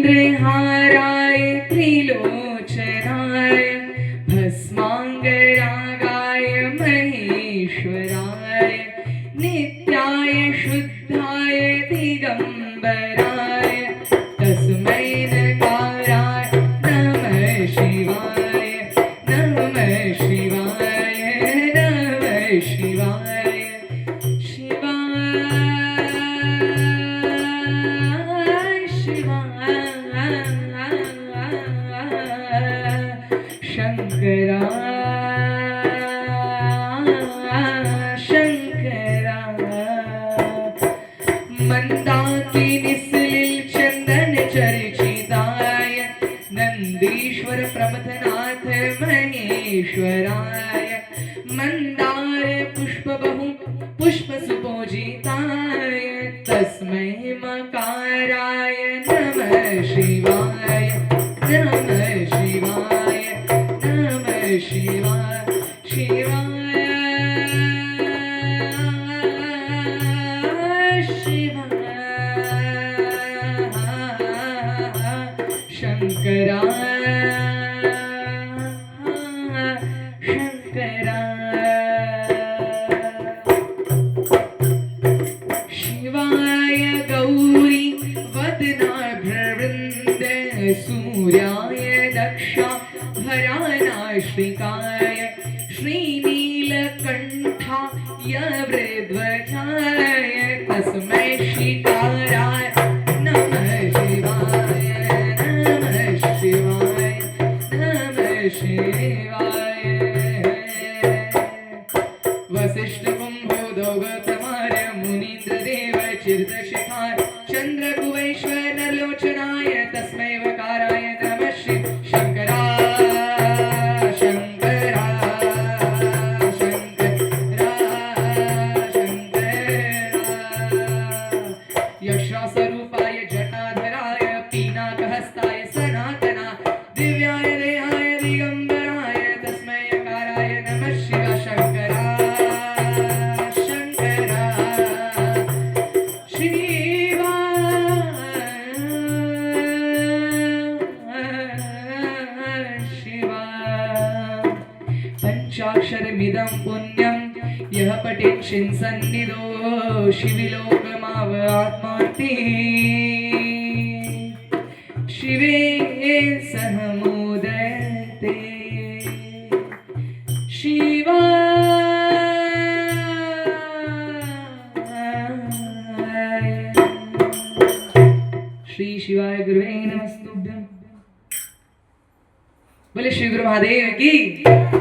नागेन्द्रहाराय त्रिलोचनाय भस्माङ्गरागाय महेश्वराय नित्याय शुद्धाय दिगम्बराय तस्मै नकाराय नमः शिवाय नमः शिवाय नमः शिवाय शंकरा शंकरा मंदाकिनी सलिल चंदन चर्चिताय नंदीश्वर प्रमथनाथ महेश्वराय मंदार पुष्प बहु पुष्प सुपूजिताय तस्मै मकाराय नमः शिवाय नमः शिवाय नमः शिवाय शिवाय शिवाय शंकरा शंकरा शिवाय गौरी वदनाभ्रवृन्द सूर्याय दक्षा भरानाश्रिकाय श्रीनीलकण्ठाय वृध्वजाय तस्मै श्रीकाराय नमः शिवाय नमः शिवाय नमः शिवाय वसिष्ठकुम्भोदो गौतमार्य मुनीन्द्रदेव चिरदशिखाय चन्द्रकुवैश्वरलोचनाय तस्मै वकाराय नमः शंकरा शंकरा शंकरा शंकरा यक्षस्वरूपाय जटाधराय पीनाकहस्ताय सनातना दिव्याय देहाय दिगंबराय तस्मै यकाराय नमः शिव शंकरा शंकरा पंचाक्षरमिदं पुण्यं यः पठेत् शिंसन्निधो शिविलोकमाव आत्मार्थे शिवे सह मोदते शिवाय श्री शिवाय गुरुवे नमस्तुभ्यं। बोले श्री गुरु महादेव की।